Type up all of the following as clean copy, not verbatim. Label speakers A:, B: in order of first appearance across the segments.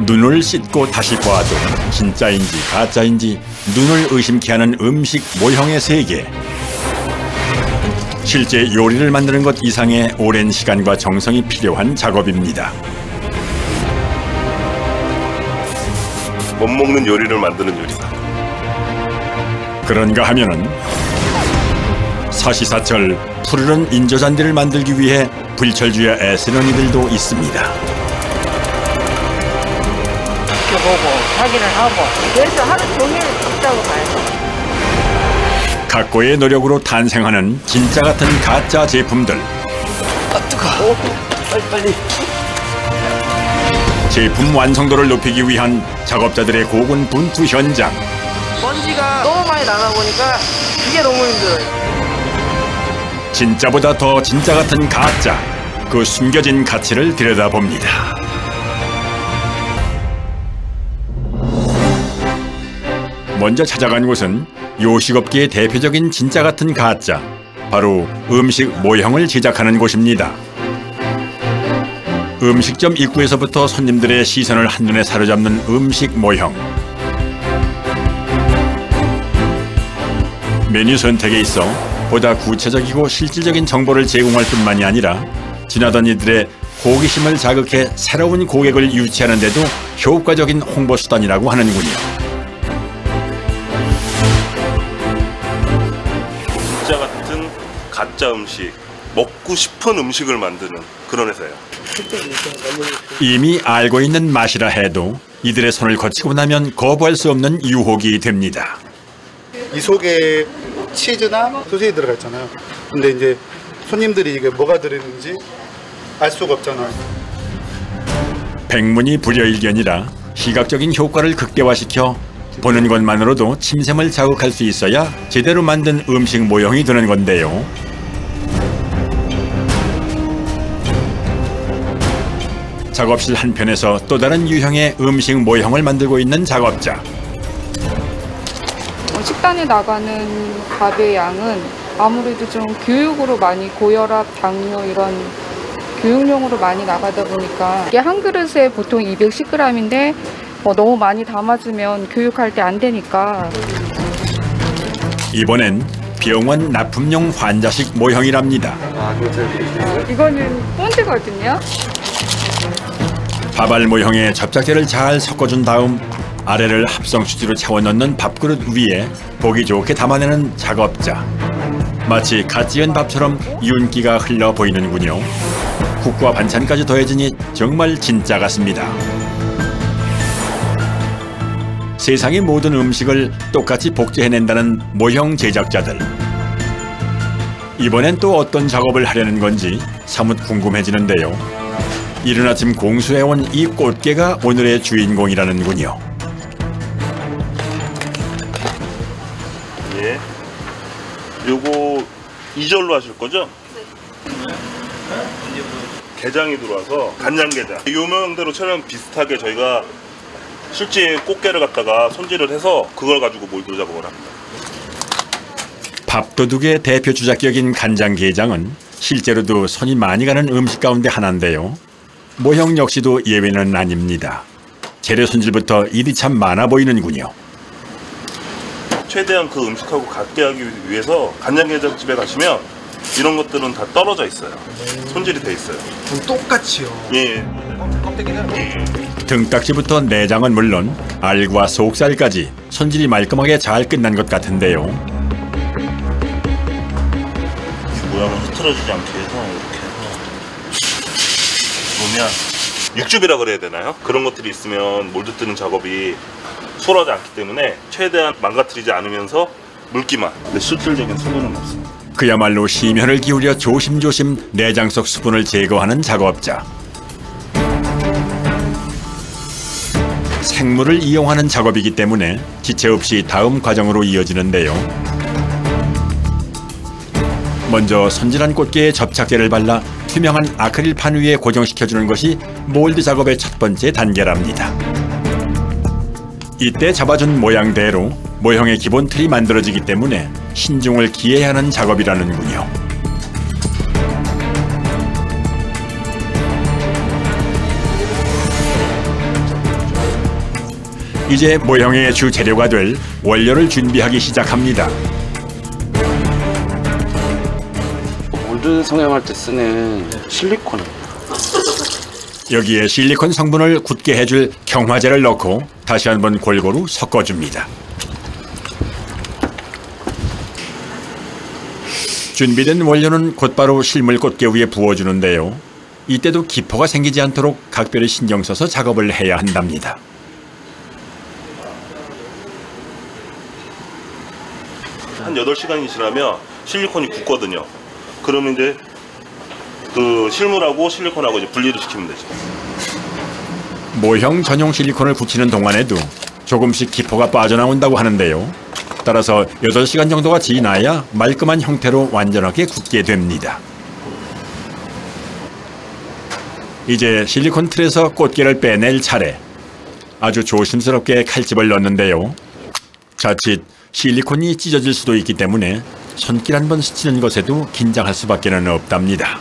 A: 눈을 씻고 다시 봐도 진짜인지 가짜인지 눈을 의심케 하는 음식 모형의 세계. 실제 요리를 만드는 것 이상의 오랜 시간과 정성이 필요한 작업입니다.
B: 못 먹는 요리를 만드는 요리다.
A: 그런가 하면은 사시사철 푸르른 인조잔디를 만들기 위해 불철주야 애쓰는 이들도 있습니다.
C: 지켜보고 확인을 하고 그래서 하루 종일 있다고 봐요.
A: 각고의 노력으로 탄생하는 진짜 같은 가짜 제품들.
C: 뜨거워. 빨리.
A: 제품 완성도를 높이기 위한 작업자들의 고군분투 현장.
C: 먼지가 너무 많이 나다 보니까 이게 너무 힘들어요.
A: 진짜보다 더 진짜 같은 가짜. 그 숨겨진 가치를 들여다봅니다. 먼저 찾아간 곳은 요식업계의 대표적인 진짜 같은 가짜, 바로 음식 모형을 제작하는 곳입니다. 음식점 입구에서부터 손님들의 시선을 한눈에 사로잡는 음식 모형. 메뉴 선택에 있어 보다 구체적이고 실질적인 정보를 제공할 뿐만이 아니라 지나던 이들의 호기심을 자극해 새로운 고객을 유치하는 데도 효과적인 홍보 수단이라고 하는군요.
B: 진짜 같은 가짜 음식, 먹고 싶은 음식을 만드는 그런 회사예요.
A: 이미 알고 있는 맛이라 해도 이들의 손을 거치고 나면 거부할 수 없는 유혹이 됩니다.
D: 이 속에 치즈나 소시지 들어가 있잖아요. 근데 이제 손님들이 이게 뭐가 들어있는지 알 수가 없잖아요.
A: 백문이 불여일견이라 시각적인 효과를 극대화시켜 보는 것만으로도 침샘을 자극할 수 있어야 제대로 만든 음식 모형이 되는 건데요. 작업실 한편에서 또 다른 유형의 음식 모형을 만들고 있는 작업자.
E: 식단에 나가는 밥의 양은 아무래도 좀 교육으로 많이 고혈압, 당뇨 이런 교육용으로 많이 나가다 보니까 이게 한 그릇에 보통 210g인데 너무 많이 담아주면 교육할 때 안 되니까.
A: 이번엔 병원 납품용 환자식 모형이랍니다.
E: 이거는 본드거든요.
A: 밥알 모형에 접착제를 잘 섞어준 다음 아래를 합성수지로 채워 넣는 밥그릇 위에 보기 좋게 담아내는 작업자. 마치 갓 지은 밥처럼 윤기가 흘러 보이는군요. 국과 반찬까지 더해지니 정말 진짜 같습니다. 세상의 모든 음식을 똑같이 복제해낸다는 모형 제작자들. 이번엔 또 어떤 작업을 하려는 건지 사뭇 궁금해지는데요. 이른 아침 공수해온 이 꽃게가 오늘의 주인공이라는군요.
B: 예. 요거 2절로 하실 거죠? 네. 게장이 들어와서 간장게장. 요 모형대로 촬영 비슷하게 저희가 실제 꽃게를 갖다가 손질을 해서 그걸 가지고 몰드 작업을 합니다.
A: 밥도둑의 대표 주작격인 간장게장은 실제로도 손이 많이 가는 음식 가운데 하나인데요. 모형 역시도 예외는 아닙니다. 재료 손질부터 일이 참 많아 보이는군요.
B: 최대한 그 음식하고 같게 하기 위해서 간장게장집에 가시면 이런 것들은 다 떨어져 있어요. 손질이 돼 있어요.
D: 똑같이요.
B: 예.
A: 등딱지부터 내장은 물론 알과 속살까지 손질이 말끔하게 잘 끝난 것 같은데요.
B: 이 모양을 흐트러지지 않게 해서 이렇게 해서 보면 육즙이라 그래야 되나요? 그런 것들이 있으면 몰드 뜨는 작업이 수월하지 않기 때문에 최대한 망가뜨리지 않으면서 물기만. 근데 실질적인 수분은 없습니다.
A: 그야말로 심혈을 기울여 조심조심 내장 속 수분을 제거하는 작업자. 생물을 이용하는 작업이기 때문에 지체 없이 다음 과정으로 이어지는데요. 먼저 손질한 꽃게에 접착제를 발라 투명한 아크릴판 위에 고정시켜주는 것이 몰드 작업의 첫 번째 단계랍니다. 이때 잡아준 모양대로 모형의 기본 틀이 만들어지기 때문에 신중을 기해야 하는 작업이라는군요. 이제 모형의 주 재료가 될 원료를 준비하기 시작합니다.
F: 몰드 성형할 때 쓰는 실리콘.
A: 여기에 실리콘 성분을 굳게 해줄 경화제를 넣고 다시 한번 골고루 섞어줍니다. 준비된 원료는 곧바로 실물 꽃게 위에 부어주는데요. 이때도 기포가 생기지 않도록 각별히 신경 써서 작업을 해야 한답니다.
B: 한 8시간이 지나면 실리콘이 굳거든요. 그러면 이제 그 실물하고 실리콘하고 이제 분리를 시키면 되죠.
A: 모형 전용 실리콘을 굳히는 동안에도 조금씩 기포가 빠져나온다고 하는데요. 따라서 8시간 정도가 지나야 말끔한 형태로 완전하게 굳게 됩니다. 이제 실리콘 틀에서 꽃게를 빼낼 차례. 아주 조심스럽게 칼집을 넣는데요. 자칫 실리콘이 찢어질 수도 있기 때문에 손길 한번 스치는 것에도 긴장할 수밖에 없답니다.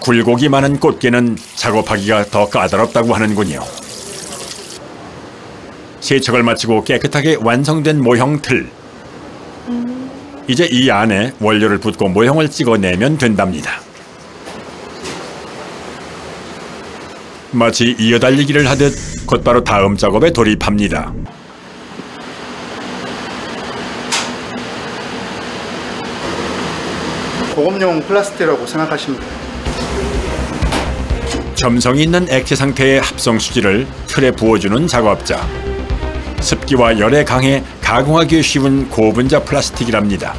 A: 굴곡이 많은 꽃게는 작업하기가 더 까다롭다고 하는군요. 세척을 마치고 깨끗하게 완성된 모형 틀. 이제 이 안에 원료를 붓고 모형을 찍어내면 된답니다. 마치 이어달리기를 하듯 곧바로 다음 작업에 돌입합니다.
D: 고급용 플라스틱이라고 생각하시면 돼요.
A: 점성이 있는 액체 상태의 합성 수지를 틀에 부어주는 작업자. 습기와 열에 강해 가공하기 쉬운 고분자 플라스틱이랍니다.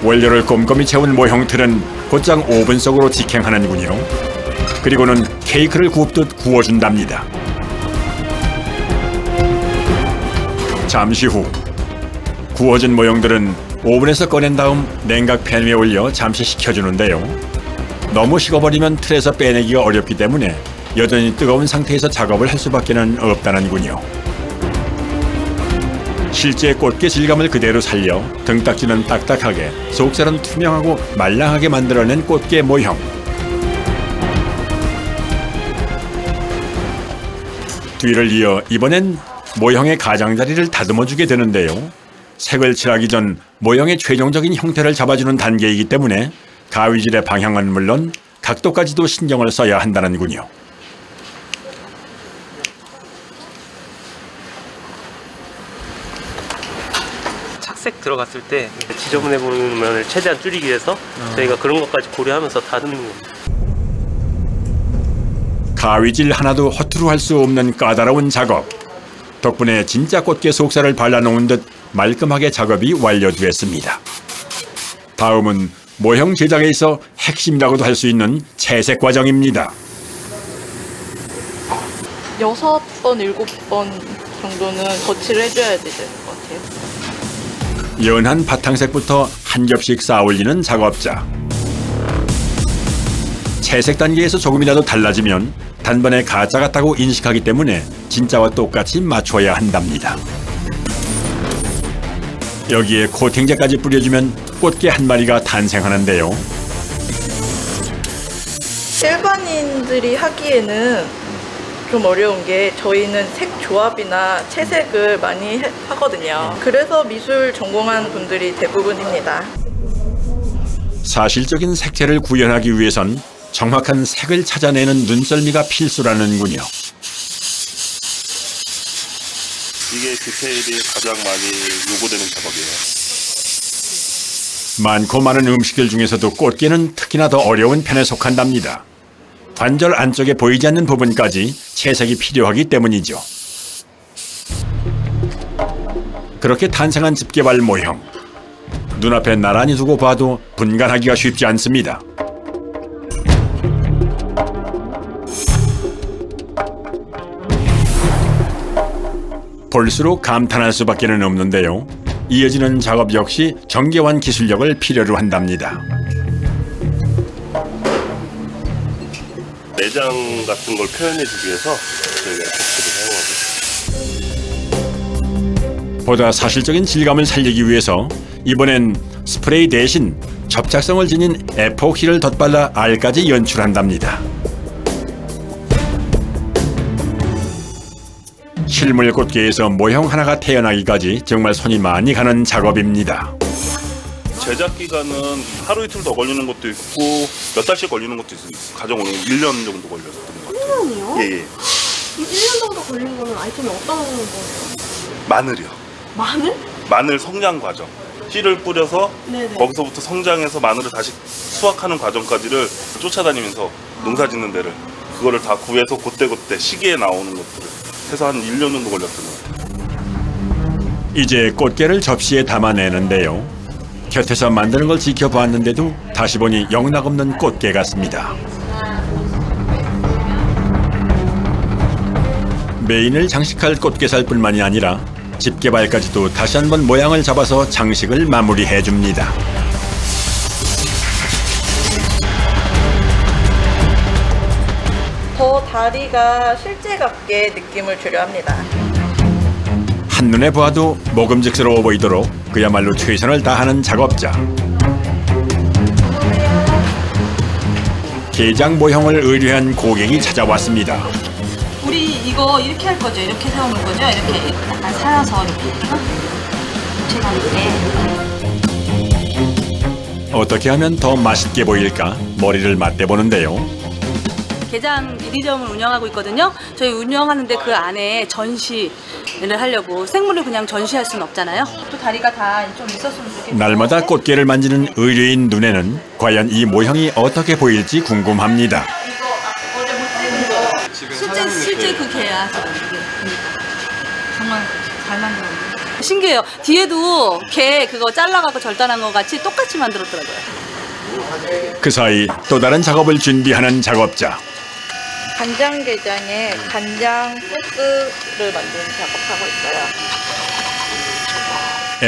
A: 원료를 꼼꼼히 채운 모형 틀은 곧장 오븐 속으로 직행하는군요. 그리고는 케이크를 굽듯 구워준답니다. 잠시 후 구워진 모형들은 오븐에서 꺼낸 다음 냉각팬 위에 올려 잠시 식혀주는데요. 너무 식어버리면 틀에서 빼내기가 어렵기 때문에 여전히 뜨거운 상태에서 작업을 할 수밖에 없다는군요. 실제 꽃게 질감을 그대로 살려 등딱지는 딱딱하게, 속살은 투명하고 말랑하게 만들어낸 꽃게 모형. 뒤를 이어 이번엔 모형의 가장자리를 다듬어주게 되는데요. 색을 칠하기 전 모형의 최종적인 형태를 잡아주는 단계이기 때문에 가위질의 방향은 물론 각도까지도 신경을 써야 한다는군요.
G: 착색 들어갔을 때 지저분해 보이는 면을 최대한 줄이기 위해서 저희가 그런 것까지 고려하면서 다듬는 겁니다.
A: 가위질 하나도 허투루 할 수 없는 까다로운 작업. 덕분에 진짜 꽃게 속살을 발라놓은 듯 말끔하게 작업이 완료되었습니다. 다음은 모형 제작에 있어 핵심이라고도 할 수 있는 채색 과정입니다.
H: 6번, 7번 정도는 거치를 해줘야 될 것 같아요.
A: 연한 바탕색부터 한 겹씩 쌓아올리는 작업자. 채색 단계에서 조금이라도 달라지면 단번에 가짜 같다고 인식하기 때문에 진짜와 똑같이 맞춰야 한답니다. 여기에 코팅제까지 뿌려주면 꽃게 한 마리가 탄생하는데요.
H: 일반인들이 하기에는 좀 어려운 게 저희는 색 조합이나 채색을 많이 하거든요. 그래서 미술 전공한 분들이 대부분입니다.
A: 사실적인 색채를 구현하기 위해선 정확한 색을 찾아내는 눈썰미가 필수라는군요.
B: 이게 디테일이 가장 많이 요구되는 작업이에요.
A: 많고 많은 음식들 중에서도 꽃게는 특히나 더 어려운 편에 속한답니다. 관절 안쪽에 보이지 않는 부분까지 채색이 필요하기 때문이죠. 그렇게 탄생한 집게발 모형. 눈앞에 나란히 두고 봐도 분간하기가 쉽지 않습니다. 볼수록 감탄할 수밖에 없는데요. 이어지는 작업 역시 정교한 기술력을 필요로 한답니다.
B: 내장 같은 걸 표현해주기 위해서 저희가 벽지를 사용하고 있습니다.
A: 보다 사실적인 질감을 살리기 위해서 이번엔 스프레이 대신 접착성을 지닌 에포키를 덧발라 알까지 연출한답니다. 실물 꽃게에서 모형 하나가 태어나기까지 정말 손이 많이 가는 작업입니다.
B: 제작 기간은 하루 이틀 더 걸리는 것도 있고 몇 달씩 걸리는 것도 있어요. 가정으로 1년 정도 걸렸던 것 같아요.
I: 1년이요?
B: 예.
I: 1년 정도 걸린 거는 아이템이 어떤 거예요?
B: 마늘이요.
I: 마늘?
B: 마늘 성장 과정. 씨를 뿌려서
I: 네네.
B: 거기서부터 성장해서 마늘을 다시 수확하는 과정까지를 쫓아다니면서 농사 짓는 데를 그거를 다 구해서 그때 시기에 나오는 것들을 해서 한 1년 정도 걸렸던 것 같아요.
A: 이제 꽃게를 접시에 담아내는데요. 곁에서 만드는 걸 지켜보았는데도 다시 보니 영락없는 꽃게 같습니다. 메인을 장식할 꽃게살뿐만이 아니라 집게발까지도 다시 한번 모양을 잡아서 장식을 마무리해줍니다.
H: 더 다리가 실제 같게 느낌을 주려 합니다.
A: 한눈에 보아도 먹음직스러워 보이도록 그야말로 최선을 다하는 작업자. 게장 모형을 의뢰한 고객이 찾아왔습니다.
J: 우리 이거 이렇게 할 거죠? 이렇게 세우는 거죠? 이렇게 약간 살아서 이렇게 제가 이렇게
A: 어떻게 하면 더 맛있게 보일까 머리를 맞대보는데요.
J: 게장 미리점을 운영하고 있거든요. 저희 운영하는데 그 안에 전시를 하려고 생물을 그냥 전시할 수는 없잖아요. 또 다리가 다 좀 있었으면 좋겠고.
A: 날마다 꽃게를 만지는 의뢰인 눈에는 과연 이 모형이 어떻게 보일지 궁금합니다.
J: 실제 그 개야 지금 이게 보니까 정말 잘 만들었네. 신기해요. 뒤에도 개 그거 잘라갖고 절단한 거 같이 똑같이 만들었더라고요.
A: 그 사이 또 다른 작업을 준비하는 작업자.
H: 간장게장에 간장 소스를 만드는 작업하고 있어요.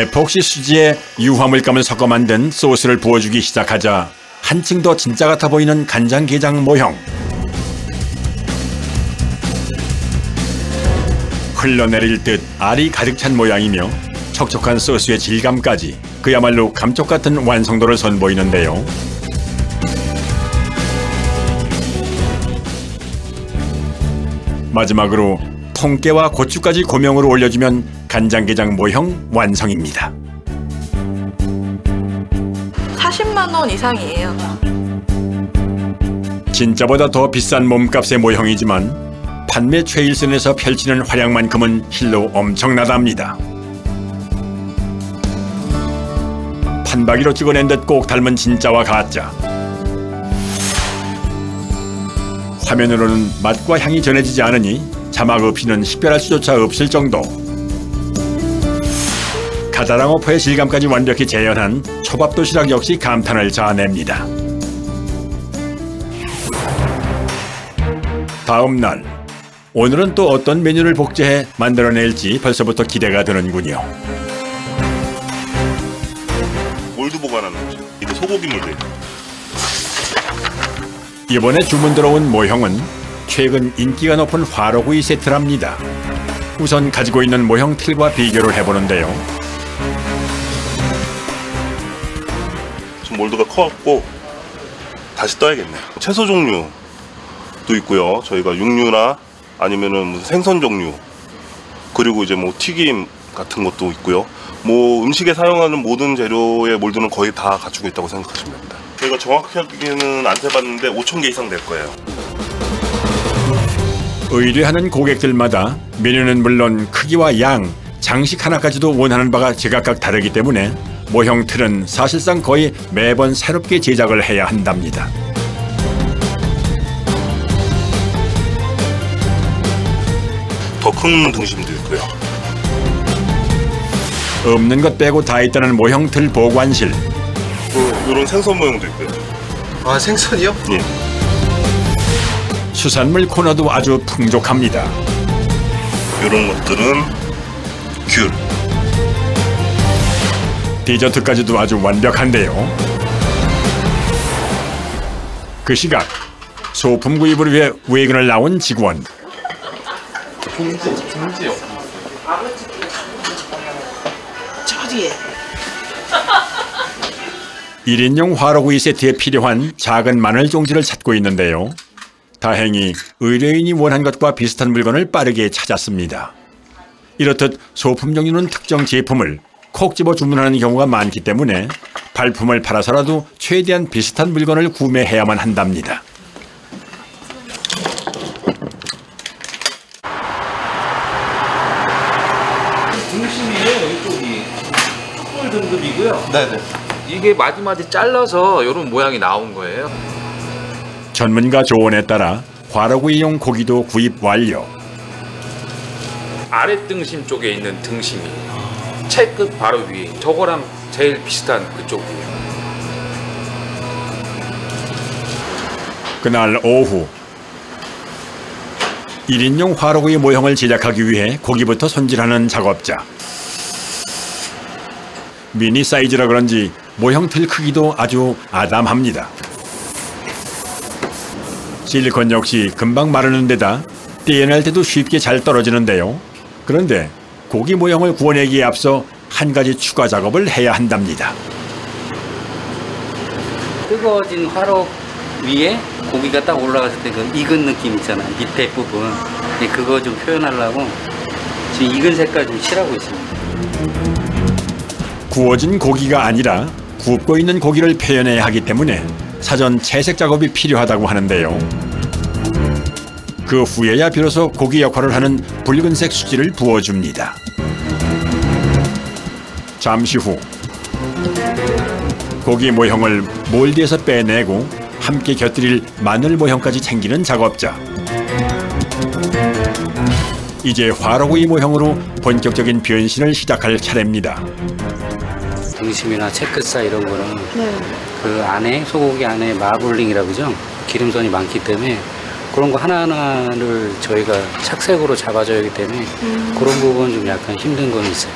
A: 에폭시 수지에 유화물감을 섞어 만든 소스를 부어주기 시작하자 한층 더 진짜 같아 보이는 간장게장 모형. 흘러내릴 듯 알이 가득 찬 모양이며 촉촉한 소스의 질감까지 그야말로 감쪽 같은 완성도를 선보이는데요. 마지막으로 통깨와 고추까지 고명으로 올려주면 간장게장 모형 완성입니다.
H: 40만 원 이상이에요.
A: 진짜보다 더 비싼 몸값의 모형이지만 판매 최일선에서 펼치는 활약만큼은 실로 엄청나답니다. 판박이로 찍어낸 듯 꼭 닮은 진짜와 가짜. 화면으로는 맛과 향이 전해지지 않으니 자막 없이는 식별할 수조차 없을 정도. 가다랑어포의 질감까지 완벽히 재현한 초밥도시락 역시 감탄을 자아냅니다. 다음 날, 오늘은 또 어떤 메뉴를 복제해 만들어낼지 벌써부터 기대가 되는군요.
B: 몰드 보관하는 거죠. 이게 소고기 몰드예요.
A: 이번에 주문 들어온 모형은 최근 인기가 높은 화로구이 세트랍니다. 우선 가지고 있는 모형 틀과 비교를 해보는데요.
B: 좀 몰드가 커갖고 다시 떠야겠네요. 채소 종류도 있고요. 저희가 육류나 아니면은 무슨 생선 종류, 그리고 이제 뭐 튀김 같은 것도 있고요. 뭐 음식에 사용하는 모든 재료의 몰드는 거의 다 갖추고 있다고 생각하시면 됩니다. 저희가 정확하게는 안 세봤는데 5,000개 이상 될 거예요.
A: 의뢰하는 고객들마다 메뉴는 물론 크기와 양, 장식 하나까지도 원하는 바가 제각각 다르기 때문에 모형 틀은 사실상 거의 매번 새롭게 제작을 해야 한답니다.
B: 더 큰 등심도 있고요.
A: 없는 것 빼고 다 있다는 모형 틀 보관실.
B: 이런 생선 모형도 있고요.
K: 아, 생선이요?
B: 예.
A: 수산물 코너도 아주 풍족합니다.
B: 이런 것들은 귤.
A: 디저트까지도 아주 완벽한데요. 그 시각 소품 구입을 위해 외근을 나온 직원.
K: 봉지요.
J: 저 뒤에.
A: 1인용 화로구이 세트에 필요한 작은 마늘 종지를 찾고 있는데요. 다행히 의뢰인이 원한 것과 비슷한 물건을 빠르게 찾았습니다. 이렇듯 소품 종류는 특정 제품을 콕 집어 주문하는 경우가 많기 때문에 발품을 팔아서라도 최대한 비슷한 물건을 구매해야만 한답니다.
L: 등심이에요. 이쪽이 숯불 등급이고요.
K: 네네.
L: 이게 마디마디 잘라서 이런 모양이 나온 거예요.
A: 전문가 조언에 따라 화로구이용 고기도 구입 완료.
L: 아래 등심 쪽에 있는 등심이에요. 채끝 바로 위에. 저거랑 제일 비슷한 그쪽이에요.
A: 그날 오후 1인용 화로구이 모형을 제작하기 위해 고기부터 손질하는 작업자. 미니 사이즈라 그런지 모형 틀 크기도 아주 아담합니다. 실리콘 역시 금방 마르는 데다 떼어낼 때도 쉽게 잘 떨어지는데요. 그런데 고기 모형을 구워내기에 앞서 한 가지 추가 작업을 해야 한답니다.
M: 뜨거워진 화로 위에 고기가 딱 올라갔을 때 그 익은 느낌 있잖아요. 밑에 부분. 그거 좀 표현하려고 지금 익은 색깔 좀 칠하고 있습니다.
A: 구워진 고기가 아니라 굽고 있는 고기를 표현해야 하기 때문에 사전 채색 작업이 필요하다고 하는데요. 그 후에야 비로소 고기 역할을 하는 붉은색 수지를 부어줍니다. 잠시 후 고기 모형을 몰드에서 빼내고 함께 곁들일 마늘 모형까지 챙기는 작업자. 이제 화로구이 모형으로 본격적인 변신을 시작할 차례입니다.
M: 등심이나 채끝살 이런 거는 그 안에 소고기 안에 마블링이라고 그러죠. 기름선이 많기 때문에 그런 거 하나하나를 저희가 착색으로 잡아줘야 하기 때문에 그런 부분 좀 약간 힘든 건 있어요.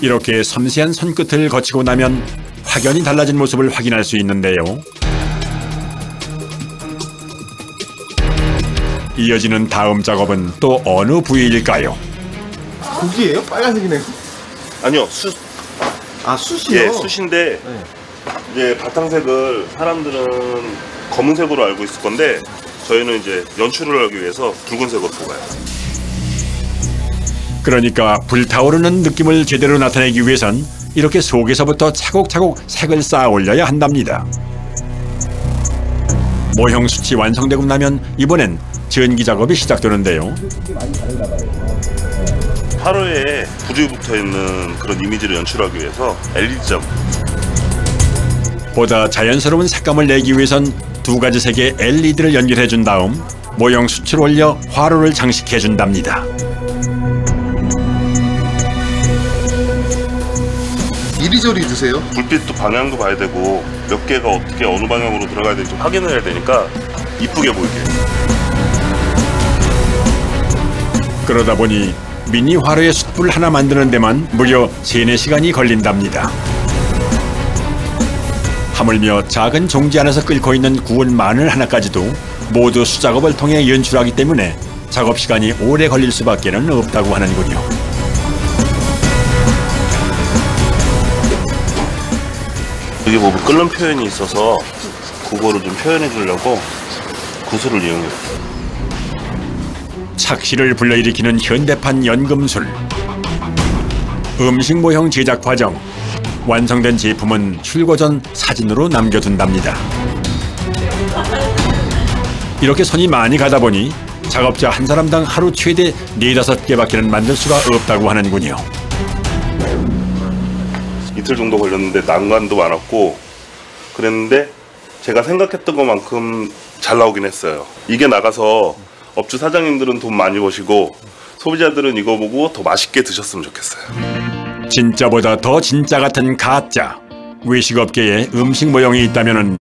A: 이렇게 섬세한 손끝을 거치고 나면 확연히 달라진 모습을 확인할 수 있는데요. 이어지는 다음 작업은 또 어느 부위일까요?
K: 고기예요? 빨간색이네요.
B: 아니요, 숯.
K: 아, 숯이요?
B: 예, 숯인데 이제 바탕색을 사람들은 검은색으로 알고 있을 건데 저희는 이제 연출을 하기 위해서 붉은색으로 뽑아요.
A: 그러니까 불타오르는 느낌을 제대로 나타내기 위해선 이렇게 속에서부터 차곡차곡 색을 쌓아 올려야 한답니다. 모형 숯이 완성되고 나면 이번엔 전기 작업이 시작되는데요.
B: 화로에 불이 붙어 있는 그런 이미지를 연출하기 위해서 LED점.
A: 보다 자연스러운 색감을 내기 위해선 두 가지 색의 LED를 연결해 준 다음 모형 숯을 올려 화로를 장식해 준답니다.
K: 이리저리 드세요?
B: 불빛도 방향도 봐야 되고 몇 개가 어떻게 어느 방향으로 들어가야 될지 확인을 해야 되니까 이쁘게 보이게.
A: 그러다 보니 미니 화로의 숯불 하나 만드는 데만 무려 3-4시간이 걸린답니다. 하물며 작은 종지 안에서 끓고 있는 구운 마늘 하나까지도 모두 수작업을 통해 연출하기 때문에 작업 시간이 오래 걸릴 수밖에 없다고 하는군요.
B: 여기 보면 끓는 표현이 있어서 그거를 좀 표현해 주려고 구슬을 이용해요.
A: 착시를 불러일으키는 현대판 연금술. 음식 모형 제작 과정. 완성된 제품은 출고 전 사진으로 남겨둔답니다. 이렇게 손이 많이 가다 보니 작업자 한 사람당 하루 최대 4-5개밖에는 만들 수가 없다고 하는군요.
B: 이틀 정도 걸렸는데 난관도 많았고 그랬는데 제가 생각했던 것만큼 잘 나오긴 했어요. 이게 나가서 업주 사장님들은 돈 많이 버시고 소비자들은 이거 보고 더 맛있게 드셨으면 좋겠어요.
A: 진짜보다 더 진짜 같은 가짜. 외식업계에 음식 모형이 있다면은